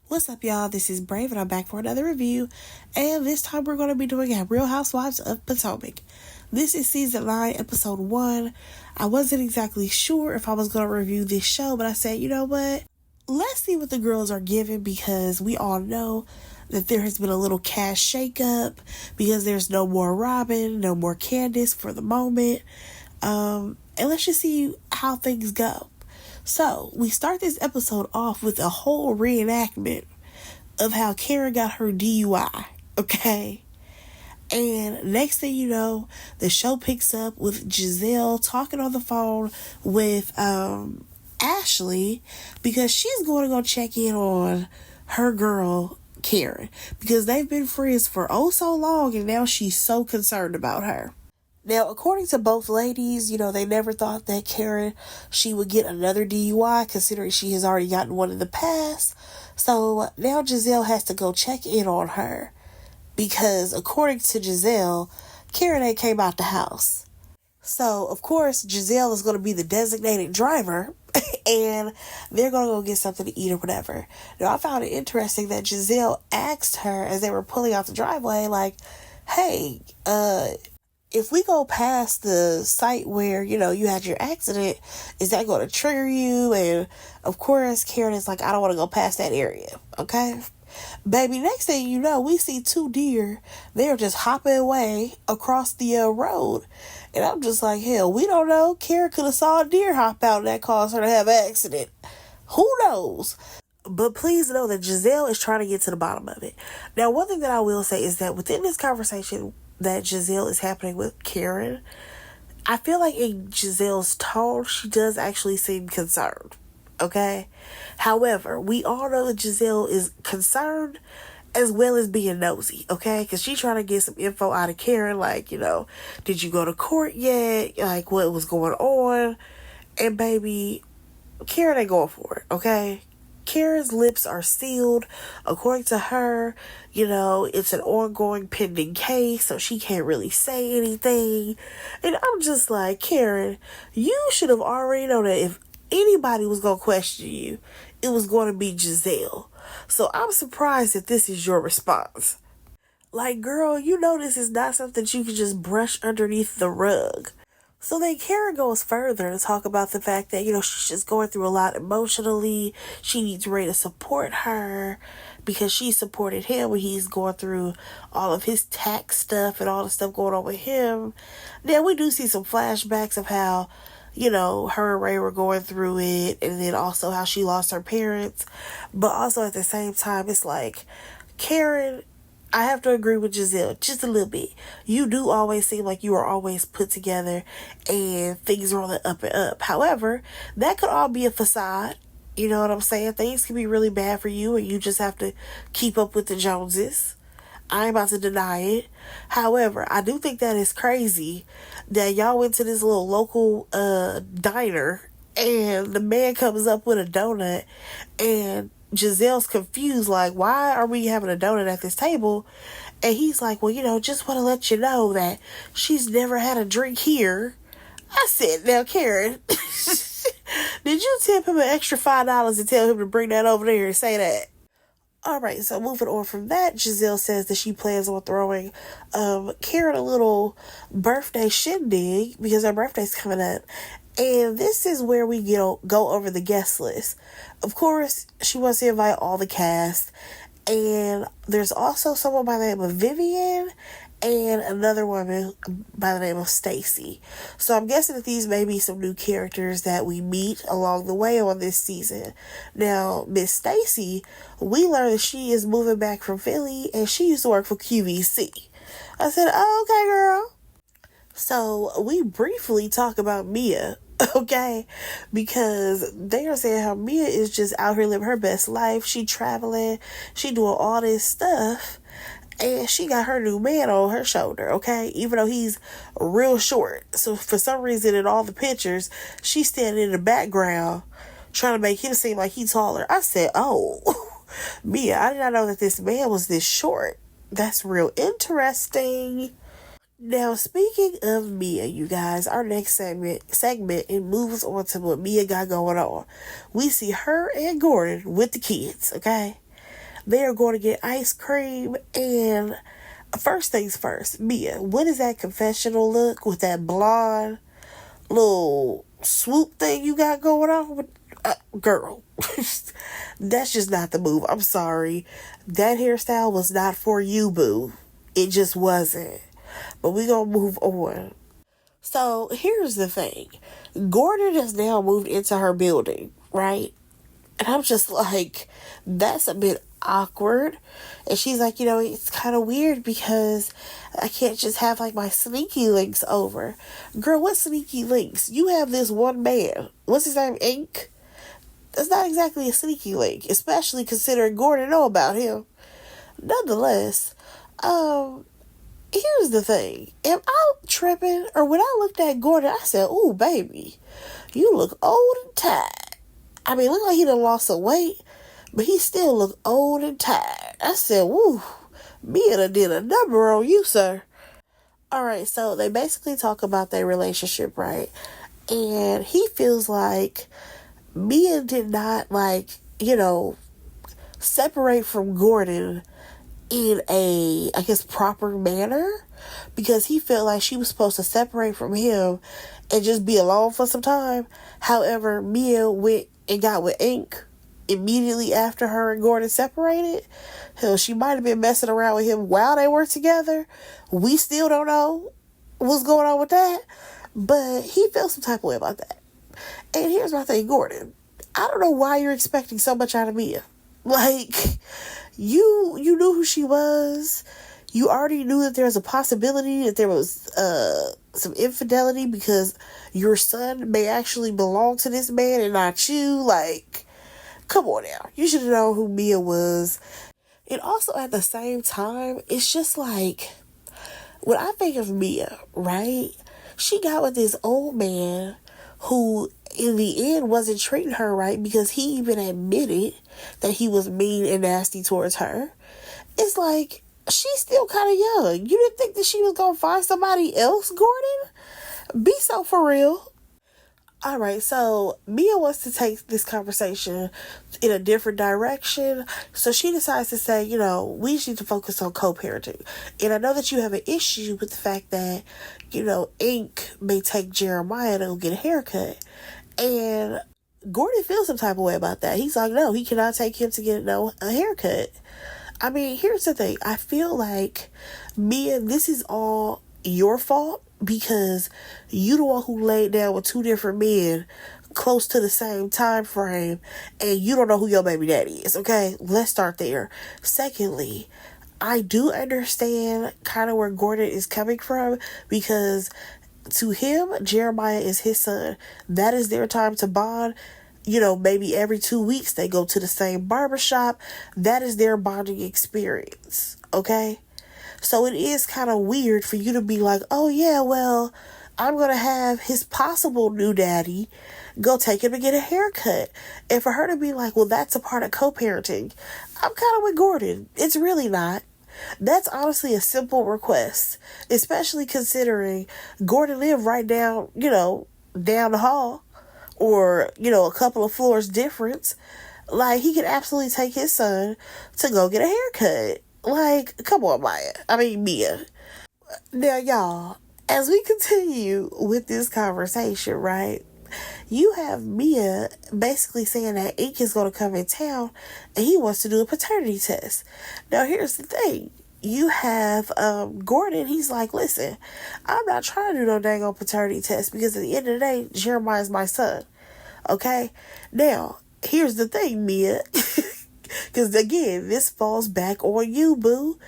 What's up, y'all? This is Brave, and I'm back for another review. And this time we're going to be doing a Real Housewives of Potomac. This is season 9, episode 1. I wasn't exactly sure if I was going to review this show, but I said, you know what? Let's see what the girls are giving, because we all know that there has been a little cash shakeup because there's no more Robin, no more Candace for the moment. And let's just see how things go. So, we start this episode off with a whole reenactment of how Karen got her DUI, okay? And next thing you know, the show picks up with Giselle talking on the phone with Ashley, because she's going to go check in on her girl, Karen, because they've been friends for oh so long, and now she's so concerned about her. Now, according to both ladies, they never thought that Karen, she would get another DUI, considering she has already gotten one in the past. So now Giselle has to go check in on her, because according to Giselle, Karen ain't came out the house. So, of course, Giselle is going to be the designated driver, and they're going to go get something to eat or whatever. Now, I found it interesting that Giselle asked her as they were pulling out the driveway, like, hey, if we go past the site where, you had your accident, is that going to trigger you? And, of course, Karen is like, I don't want to go past that area, okay? Baby, next thing you know, we see two deer. They're just hopping away across the road. And I'm just like, hell, we don't know. Karen could have saw a deer hop out and that caused her to have an accident. Who knows? But please know that Giselle is trying to get to the bottom of it. Now, one thing that I will say is that within this conversation that Giselle is happening with Karen, I feel like in Giselle's tone, she does actually seem concerned, okay? However, we all know that Giselle is concerned as well as being nosy, okay? Because she's trying to get some info out of Karen, like, did you go to court yet? Like, what was going on? And baby, Karen ain't going for it, okay? Karen's lips are sealed. According to her, it's an ongoing pending case, so she can't really say anything. And I'm just like, Karen, you should have already known that if anybody was going to question you, it was going to be Giselle. So I'm surprised that this is your response. Like, girl, this is not something that you can just brush underneath the rug. So then Karen goes further to talk about the fact that, she's just going through a lot emotionally. She needs Ray to support her because she supported him when he's going through all of his tax stuff and all the stuff going on with him. Then we do see some flashbacks of how, her and Ray were going through it, and then also how she lost her parents. But also at the same time, it's like, Karen, I have to agree with Giselle just a little bit. You do always seem like you are always put together and things are on the up and up. However, that could all be a facade. You know what I'm saying? Things can be really bad for you and you just have to keep up with the Joneses. I ain't about to deny it. However, I do think that is crazy that y'all went to this little local diner and the man comes up with a donut and Giselle's confused, like, why are we having a donut at this table? And he's like, well, just want to let you know that she's never had a drink here. I said, now, Karen, did you tip him an extra $5 and tell him to bring that over there and say that? All right, so moving on from that, Giselle says that she plans on throwing Karen a little birthday shindig because her birthday's coming up. And this is where we go over the guest list. Of course, she wants to invite all the cast. And there's also someone by the name of Vivian and another woman by the name of Stacy. So I'm guessing that these may be some new characters that we meet along the way on this season. Now, Miss Stacy, we learned that she is moving back from Philly and she used to work for QVC. I said, oh, okay, girl. So we briefly talk about Mia, okay? Because they are saying how Mia is just out here living her best life. She traveling, she doing all this stuff, and she got her new man on her shoulder, okay? Even though he's real short. So for some reason in all the pictures, she's standing in the background trying to make him seem like he's taller. I said, oh, Mia, I did not know that this man was this short. That's real interesting. Now, speaking of Mia, you guys, our next segment, it moves on to what Mia got going on. We see her and Gordon with the kids, okay? They are going to get ice cream. And first things first, Mia, what is that confessional look with that blonde little swoop thing you got going on? With, girl, that's just not the move. I'm sorry. That hairstyle was not for you, boo. It just wasn't. But we gonna move on. So here's the thing. Gordon has now moved into her building, right? And I'm just like, that's a bit awkward. And she's like, it's kind of weird because I can't just have like my sneaky links over. Girl, what sneaky links? You have this one man. What's his name? Ink? That's not exactly a sneaky link, especially considering Gordon know about him. Nonetheless, here's the thing. Am I tripping? Or when I looked at Gordon, I said, ooh, baby, you look old and tired. I mean, look like he done lost some weight, but he still look old and tired. I said, woo, Mia done did a number on you, sir. Alright, so they basically talk about their relationship, right? And he feels like Mia did not, separate from Gordon in a, I guess, proper manner, because he felt like she was supposed to separate from him and just be alone for some time. However, Mia went and got with Ink immediately after her and Gordon separated. Hell, she might have been messing around with him while they were together. We still don't know what's going on with that, but he felt some type of way about that. And here's my thing, Gordon. I don't know why you're expecting so much out of Mia. Like, you knew who she was. You already knew that there was a possibility that there was some infidelity because your son may actually belong to this man and not you. Like, come on now. You should have known who Mia was. And also at the same time, it's just like, when I think of Mia, right? She got with this old man who in the end wasn't treating her right because he even admitted that he was mean and nasty towards her. It's like, she's still kind of young. You didn't think that she was going to find somebody else, Gordon? Be so for real. Alright, so Mia wants to take this conversation in a different direction. So she decides to say, we need to focus on co-parenting. And I know that you have an issue with the fact that, Ink may take Jeremiah to go get a haircut. And Gordon feels some type of way about that. He's like, no, he cannot take him to get a haircut. I mean, here's the thing. I feel like, Mia, this is all your fault because you the one who laid down with two different men close to the same time frame and you don't know who your baby daddy is, okay? Let's start there. Secondly, I do understand kind of where Gordon is coming from because to him, Jeremiah is his son. That is their time to bond. Maybe every 2 weeks they go to the same barbershop. That is their bonding experience, okay? So it is kind of weird for you to be like, oh yeah, well, I'm going to have his possible new daddy go take him to get a haircut. And for her to be like, well, that's a part of co-parenting. I'm kind of with Gordon. It's really not. That's honestly a simple request, especially considering Gordon lived right down, down the hall or, a couple of floors difference. Like, he could absolutely take his son to go get a haircut. Like, come on, Mia. Now, y'all, as we continue with this conversation, right, you have Mia basically saying that Ink is going to come in town and he wants to do a paternity test. Now, here's the thing. You have Gordon, he's like, listen, I'm not trying to do no dang on paternity test because at the end of the day, Jeremiah's my son. Okay? Now, here's the thing, Mia. Because again, this falls back on you, boo.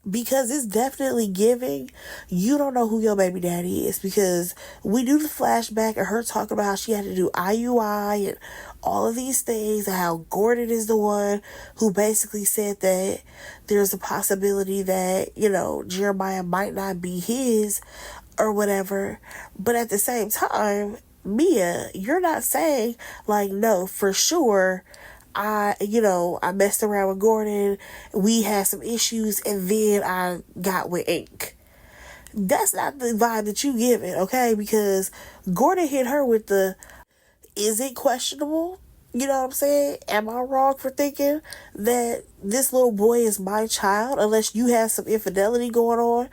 Because it's definitely giving. You don't know who your baby daddy is. Because we do the flashback of her talking about how she had to do IUI and all of these things. And how Gordon is the one who basically said that there's a possibility that, Jeremiah might not be his or whatever. But at the same time, Mia, you're not saying like, no, for sure, I messed around with Gordon, we had some issues, and then I got with Ink. That's not the vibe that you give it, okay? Because Gordon hit her with the, is it questionable? You know what I'm saying? Am I wrong for thinking that this little boy is my child unless you have some infidelity going on?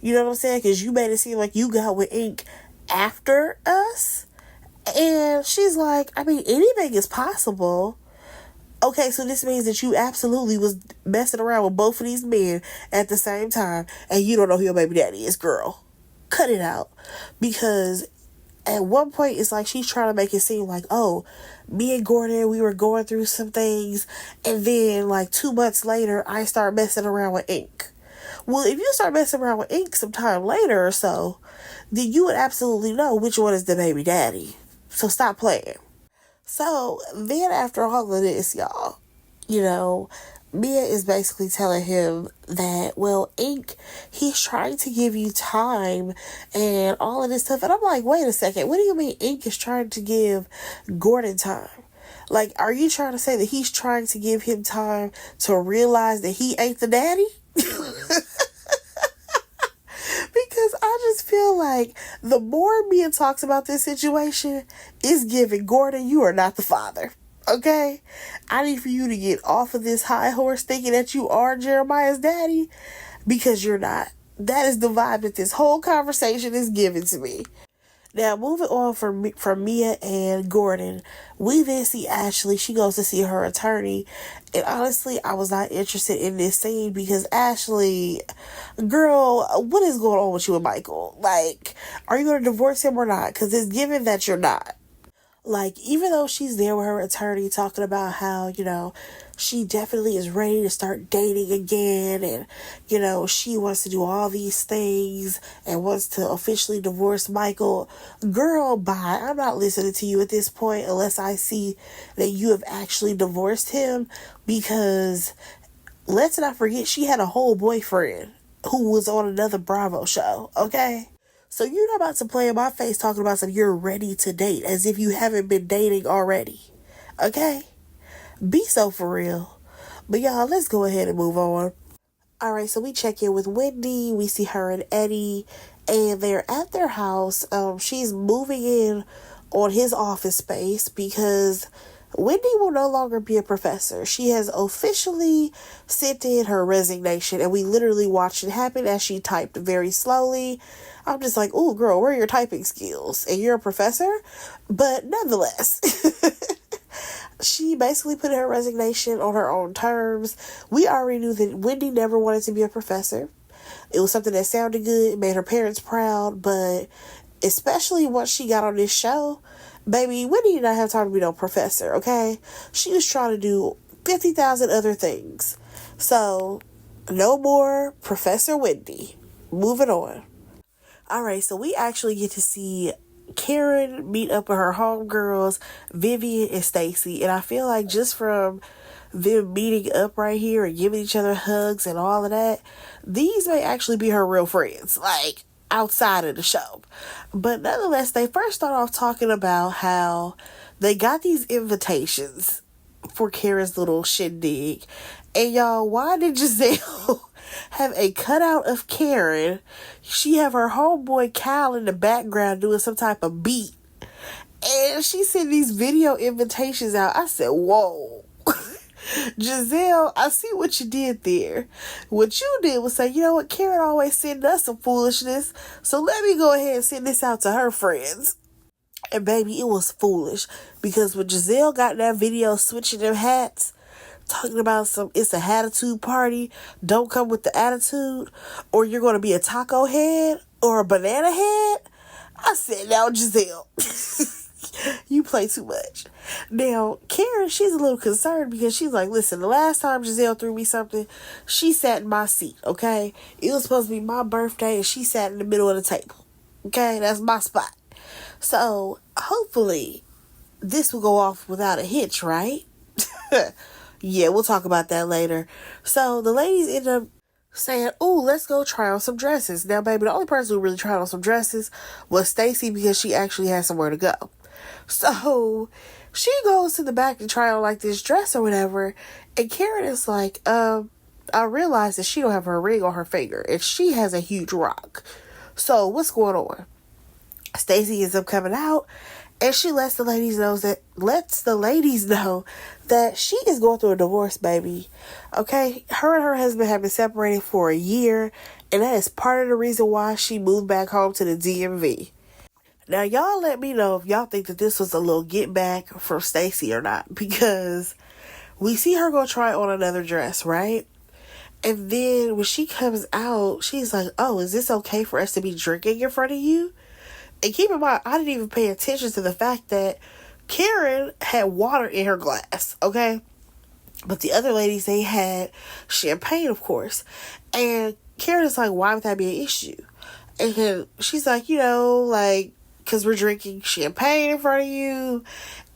You know what I'm saying? Because you made it seem like you got with Ink after us. And she's like, I mean, anything is possible. Okay, so this means that you absolutely was messing around with both of these men at the same time, and you don't know who your baby daddy is, girl. Cut it out. Because at one point, it's like she's trying to make it seem like, oh, me and Gordon, we were going through some things, and then like 2 months later, I start messing around with Ink. Well, if you start messing around with Ink sometime later or so, then you would absolutely know which one is the baby daddy. So stop playing. So then after all of this, y'all, you know, Mia is basically telling him that, well, Ink, he's trying to give you time and all of this stuff. And I'm like, wait a second. What do you mean Ink is trying to give Gordon time? Like, are you trying to say that he's trying to give him time to realize that he ain't the daddy? Because I just feel like the more Mia talks about this situation, it's giving Gordon, you are not the father. Okay? I need for you to get off of this high horse thinking that you are Jeremiah's daddy, because you're not. That is the vibe that this whole conversation is giving to me. Now, moving on from Mia and Gordon, we then see Ashley. She goes to see her attorney. And honestly, I was not interested in this scene because Ashley, girl, what is going on with you and Michael? Like, are you going to divorce him or not? Because it's given that you're not. Like, even though she's there with her attorney talking about how, you know, she definitely is ready to start dating again and, you know, she wants to do all these things and wants to officially divorce Michael. Girl, bye. I'm not listening to you at this point unless I see that you have actually divorced him, because let's not forget she had a whole boyfriend who was on another Bravo show, okay? So you're not about to play in my face talking about some you're ready to date as if you haven't been dating already. Okay? Be so for real. But y'all, let's go ahead and move on. Alright, so we check in with Wendy. We see her and Eddie, and they're at their house. She's moving in on his office space because Wendy will no longer be a professor. She has officially sent in her resignation, and we literally watched it happen as she typed very slowly. I'm just like, ooh, girl, where are your typing skills? And you're a professor? But nonetheless, she basically put her resignation on her own terms. We already knew that Wendy never wanted to be a professor. It was something that sounded good, it made her parents proud, but especially once she got on this show, baby, Wendy did not have time to be no professor, okay? She was trying to do 50,000 other things. So, no more Professor Wendy. Moving on. Alright, so we actually get to see Karen meet up with her homegirls, Vivian and Stacy. And I feel like just from them meeting up right here and giving each other hugs and all of that, these may actually be her real friends, like outside of the show. But nonetheless, they first start off talking about how they got these invitations for Karen's little shindig. And y'all, why did Giselle have a cutout of Karen? She have her homeboy Kyle in the background doing some type of beat. And she sent these video invitations out. I said, whoa. Giselle, I see what you did there. What you did was say, you know what, Karen always send us some foolishness, so let me go ahead and send this out to her friends. And baby, it was foolish, because when Giselle got that video switching them hats, talking about it's a attitude party, don't come with the attitude, or you're going to be a taco head or a banana head, I said, now Giselle, you play too much. Now, Karen, she's a little concerned because she's like, listen, the last time Giselle threw me something, she sat in my seat, okay? It was supposed to be my birthday and she sat in the middle of the table, okay? That's my spot. So, hopefully, this will go off without a hitch, right? Yeah, we'll talk about that later. So, the ladies end up saying, ooh, let's go try on some dresses. Now, baby, the only person who really tried on some dresses was Stacy, because she actually had somewhere to go. So, she goes to the back to try on like this dress or whatever, and Karen is like, I realized that she don't have her ring on her finger, and she has a huge rock. So, what's going on? Stacy ends up coming out, And she lets the ladies know that she is going through a divorce, baby. Okay? Her and her husband have been separated for a year, and that is part of the reason why she moved back home to the DMV. Now, y'all let me know if y'all think that this was a little get back from Stacey or not, because we see her go try on another dress, right? And then when she comes out, she's like, oh, is this okay for us to be drinking in front of you? And keep in mind, I didn't even pay attention to the fact that Karen had water in her glass, okay? But the other ladies, they had champagne, of course. And Karen is like, why would that be an issue? And she's like, because we're drinking champagne in front of you.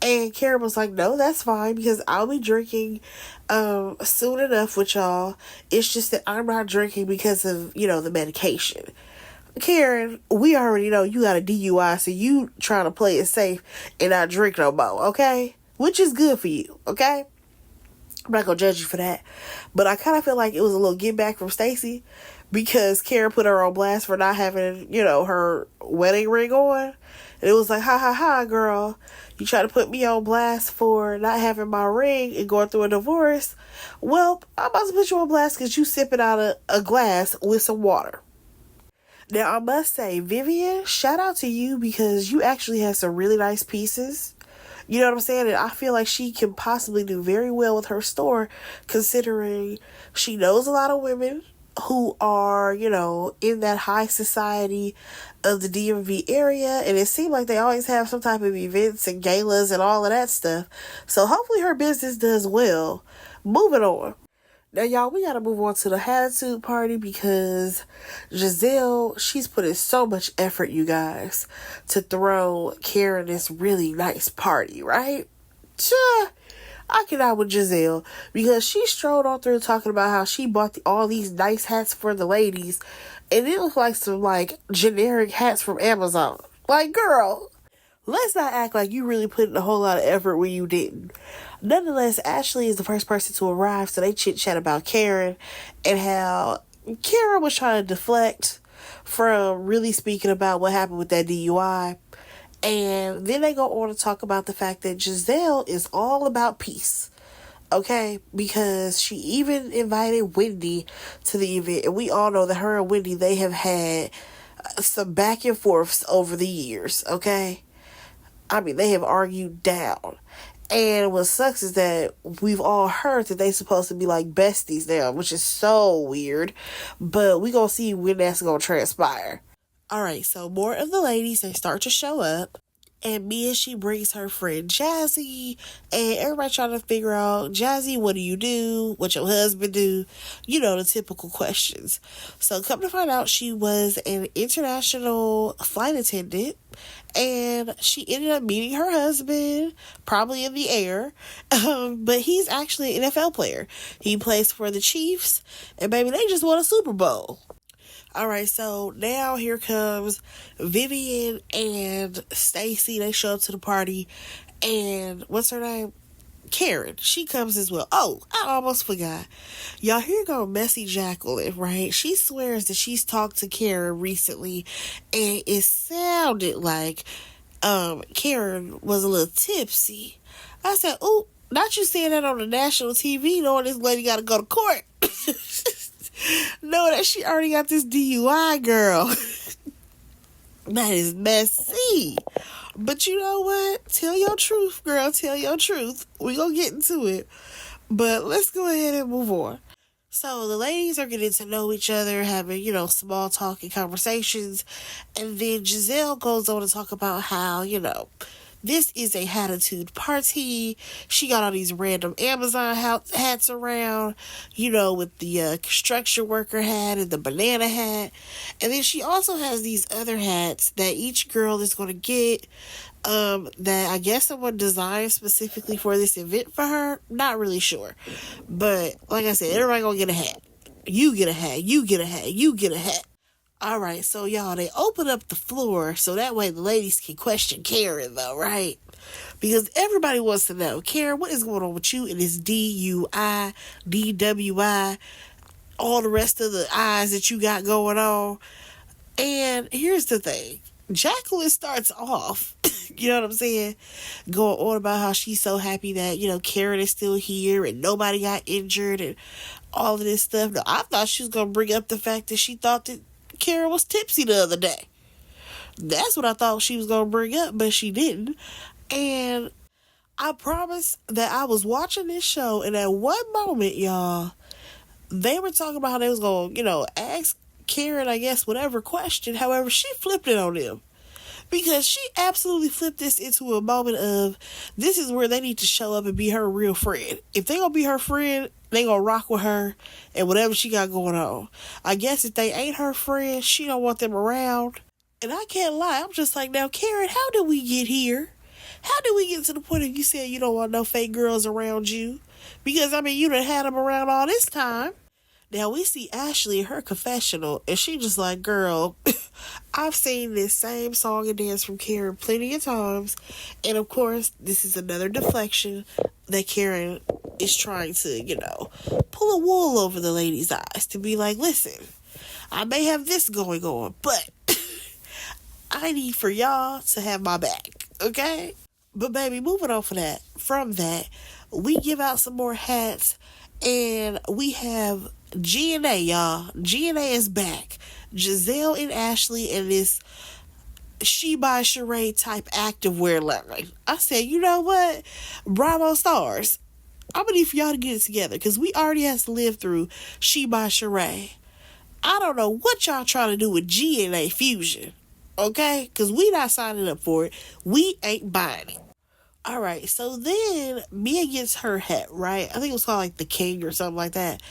And Karen was like, no, that's fine, because I'll be drinking soon enough with y'all. It's just that I'm not drinking because of, the medication. Karen, we already know you got a DUI, so you trying to play it safe and not drink no more, okay? Which is good for you, okay? I'm not gonna judge you for that. But I kind of feel like it was a little get back from Stacey, because Karen put her on blast for not having, her wedding ring on. And it was like, ha ha ha, girl. You try to put me on blast for not having my ring and going through a divorce. Well, I'm about to put you on blast because you sipping out a glass with some water. Now, I must say, Vivian, shout out to you, because you actually had some really nice pieces. You know what I'm saying? And I feel like she can possibly do very well with her store, considering she knows a lot of women who are, in that high society of the DMV area. And it seems like they always have some type of events and galas and all of that stuff. So hopefully her business does well. Moving on. Now, y'all, we got to move on to the attitude party, because Giselle, she's putting so much effort, you guys, to throw Karen this really nice party, right? I cannot with Giselle, because she strolled on through talking about how she bought all these nice hats for the ladies, and it looked like some, generic hats from Amazon. Like, girl, let's not act like you really put in a whole lot of effort when you didn't. Nonetheless, Ashley is the first person to arrive, so they chit-chat about Karen and how Karen was trying to deflect from really speaking about what happened with that DUI. And then they go on to talk about the fact that Giselle is all about peace, okay? Because she even invited Wendy to the event. And we all know that her and Wendy, they have had some back and forths over the years, okay? I mean, they have argued down. And what sucks is that we've all heard that they supposed to be like besties now, which is so weird. But we gonna see when that's gonna transpire. Alright, so more of the ladies, they start to show up. And Mia, she brings her friend Jazzy. And everybody trying to figure out, Jazzy, what do you do? What your husband do? The typical questions. So come to find out, she was an international flight attendant. And she ended up meeting her husband, probably in the air. But he's actually an NFL player. He plays for the Chiefs. And baby, they just won a Super Bowl. Alright, so now here comes Vivian and Stacey. They show up to the party. And what's her name? Karen. She comes as well. Oh, I almost forgot. Y'all, here go Messy Jacqueline, right? She swears that she's talked to Karen recently. And it sounded like Karen was a little tipsy. I said, ooh, not you saying that on the national TV knowing this lady got to go to court. Know that she already got this DUI, girl. That is messy. But you know what? Tell your truth, girl. Tell your truth. We gonna get into it. But let's go ahead and move on. So the ladies are getting to know each other, having, small talk and conversations. And then Giselle goes on to talk about how, this is a attitude party. She got all these random Amazon hats around, with the construction worker hat and the banana hat. And then she also has these other hats that each girl is going to get, that I guess someone designed specifically for this event for her. Not really sure. But like I said, everybody going to get a hat. You get a hat. You get a hat. You get a hat. Alright, so y'all, they open up the floor so that way the ladies can question Karen, though, right? Because everybody wants to know, Karen, what is going on with you and this DUI, DWI, all the rest of the I's that you got going on? And here's the thing. Jacqueline starts off You know what I'm saying? Going on about how she's so happy that, Karen is still here and nobody got injured and all of this stuff. No, I thought she was going to bring up the fact that she thought that Karen was tipsy the other day. That's what I thought she was going to bring up, but she didn't. And I promise that I was watching this show, and at one moment, y'all, they were talking about how they was going to, ask Karen, I guess, whatever question. However, she flipped it on them. Because she absolutely flipped this into a moment of, this is where they need to show up and be her real friend. If they gonna be her friend, they gonna rock with her and whatever she got going on. I guess if they ain't her friend, she don't want them around. And I can't lie, I'm just like, now Karen, how did we get here? How did we get to the point of you saying you don't want no fake girls around you? Because, you done had them around all this time. Now, we see Ashley in her confessional, and she just like, girl, I've seen this same song and dance from Karen plenty of times. And, of course, this is another deflection that Karen is trying to, pull a wool over the lady's eyes to be like, listen, I may have this going on, but I need for y'all to have my back, okay? But, baby, moving on from that, we give out some more hats, and we have G&A, y'all. G&A is back. Giselle and Ashley in this She by Sheree type activewear line. I said, you know what? Bravo stars. I'm gonna need for y'all to get it together because we already has to live through She by Sheree. I don't know what y'all trying to do with G&A fusion. Okay? Because we not signing up for it. We ain't buying it. Alright, so then Mia gets her hat, right? I think it was called like the King or something like that.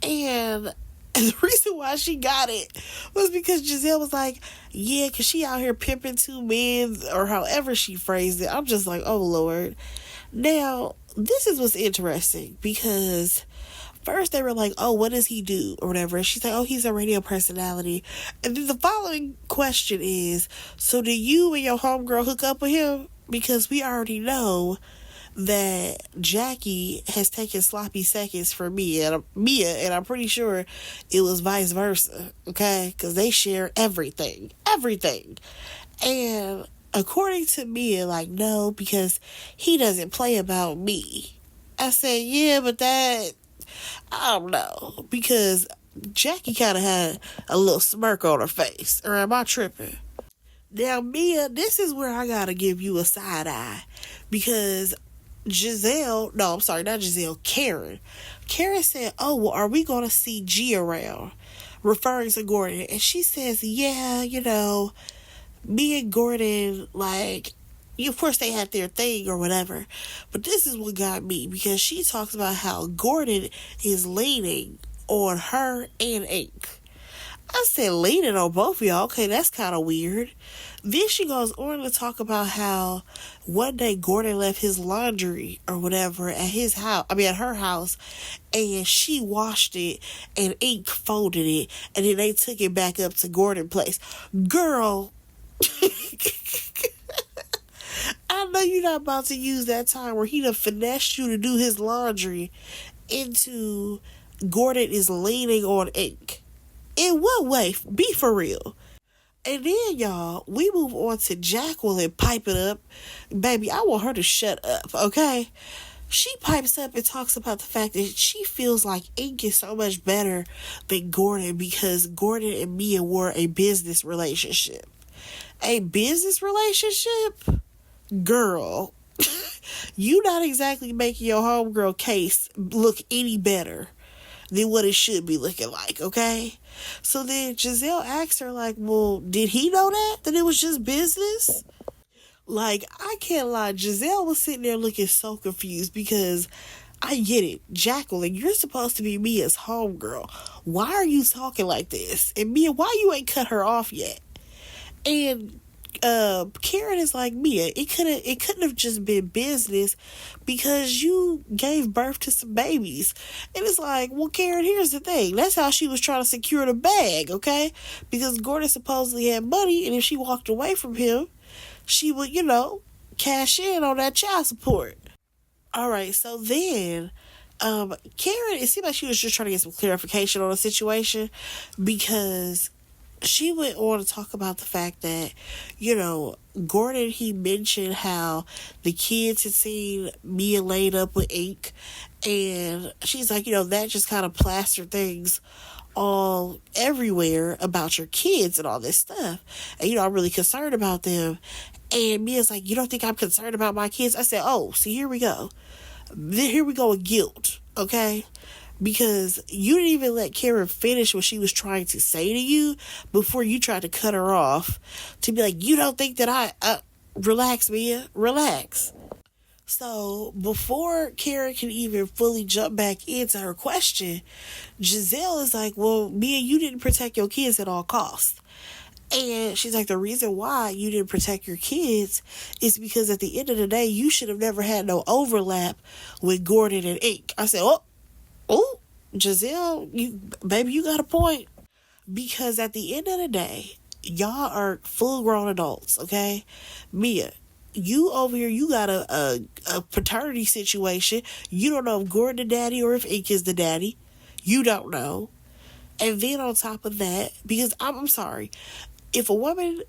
And the reason why she got it was because Giselle was like, yeah, because she out here pimping two men, or however she phrased it. I'm just like, oh, Lord. Now, this is what's interesting, because first they were like, oh, what does he do, or whatever. And she's like, oh, he's a radio personality. And then the following question is, so do you and your homegirl hook up with him? Because we already know that Jackie has taken sloppy seconds from Mia, and I'm pretty sure it was vice versa, okay? Because they share everything. And according to Mia, like, no, because he doesn't play about me. I said, yeah, but that, I don't know, because Jackie kind of had a little smirk on her face, or am I tripping? Now, Mia, this is where I gotta give you a side eye, because Karen. Karen said, oh, well, are we going to see G around? Referring to Gordon. And she says, yeah, me and Gordon, like, of course they had their thing or whatever. But this is what got me, because she talks about how Gordon is leaning on her and Ink. I said, leaning on both of y'all. Okay, that's kind of weird. Then she goes on to talk about how one day Gordon left his laundry or whatever at her house, and she washed it and Ink folded it, and then they took it back up to Gordon's place. Girl, I know you're not about to use that time where he done finessed you to do his laundry into Gordon is leaning on Ink. In what way? Be for real. And then, y'all, we move on to Jacqueline piping up. Baby, I want her to shut up, okay? She pipes up and talks about the fact that she feels like Ink is so much better than Gordon because Gordon and Mia were a business relationship. A business relationship? Girl, you not exactly making your homegirl case look any better than what it should be looking like, okay? So then Giselle asks her, like, well, did he know that it was just business? Like, I can't lie, Giselle was sitting there looking so confused because I get it. Jacqueline, you're supposed to be Mia's homegirl. Why are you talking like this? And Mia, why you ain't cut her off yet? And Karen is like, Mia, it couldn't have just been business because you gave birth to some babies. And it's like, well, Karen, here's the thing. That's how she was trying to secure the bag, okay? Because Gordon supposedly had money, and if she walked away from him, she would, cash in on that child support. All right, so then Karen, it seemed like she was just trying to get some clarification on the situation because she went on to talk about the fact that, Gordon, he mentioned how the kids had seen Mia laid up with ink. And she's like, that just kind of plastered things all everywhere about your kids and all this stuff. And, I'm really concerned about them. And Mia's like, you don't think I'm concerned about my kids? I said, oh, see, here we go. Here we go with guilt, okay? Because you didn't even let Karen finish what she was trying to say to you before you tried to cut her off to be like, you don't think that relax, Mia, relax. So before Karen can even fully jump back into her question, Giselle is like, well, Mia, you didn't protect your kids at all costs. And she's like, the reason why you didn't protect your kids is because at the end of the day, you should have never had no overlap with Gordon and Ink. I said, oh, Giselle, baby, you got a point. Because at the end of the day, y'all are full grown adults, okay? Mia, you over here, you got a paternity situation. You don't know if Gordon the daddy or if Ink is the daddy. You don't know. And then on top of that, because I'm sorry, if a woman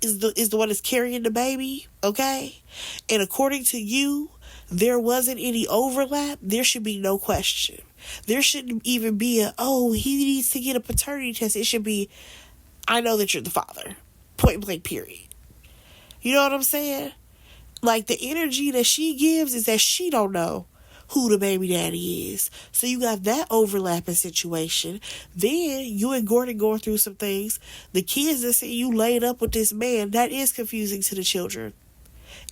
is the one that's carrying the baby, okay, and according to you, there wasn't any overlap, there should be no question. There shouldn't even be he needs to get a paternity test. It should be, I know that you're the father. Point blank, period. You know what I'm saying? Like, the energy that she gives is that she don't know who the baby daddy is. So you got that overlapping situation. Then you and Gordon going through some things. The kids that see you laid up with this man, that is confusing to the children.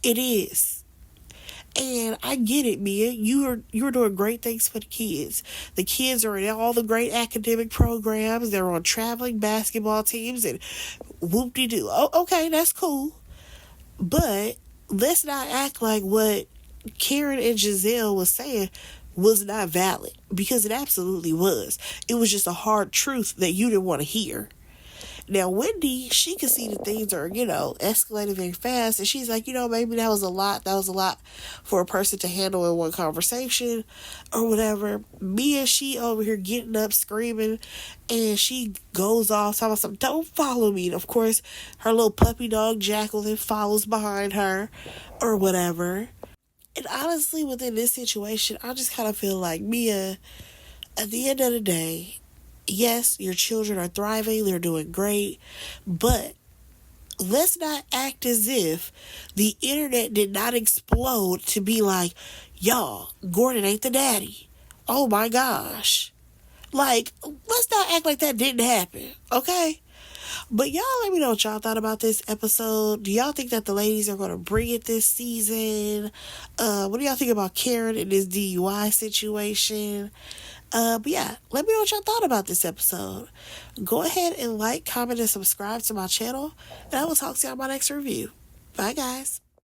It is. And I get it, Mia. You're doing great things for the kids. The kids are in all the great academic programs. They're on traveling basketball teams and whoop-de-doo. Oh, okay, that's cool. But let's not act like what Karen and Giselle was saying was not valid, because it absolutely was. It was just a hard truth that you didn't want to hear. Now, Wendy, she could see that things are, escalating very fast. And she's like, maybe that was a lot. That was a lot for a person to handle in one conversation or whatever. Mia, she over here getting up, screaming. And she goes off talking about something. Don't follow me. And of course, her little puppy dog, Jacqueline, follows behind her or whatever. And honestly, within this situation, I just kind of feel like, Mia, at the end of the day, yes, your children are thriving, they're doing great, but let's not act as if the internet did not explode to be like, y'all, Gordon ain't the daddy. Oh my gosh. Like, let's not act like that didn't happen, okay? But y'all let me know what y'all thought about this episode. Do y'all think that the ladies are going to bring it this season? What do y'all think about Karen and this DUI situation? But yeah, let me know what y'all thought about this episode. Go ahead and like, comment, and subscribe to my channel. And I will talk to y'all in my next review. Bye, guys.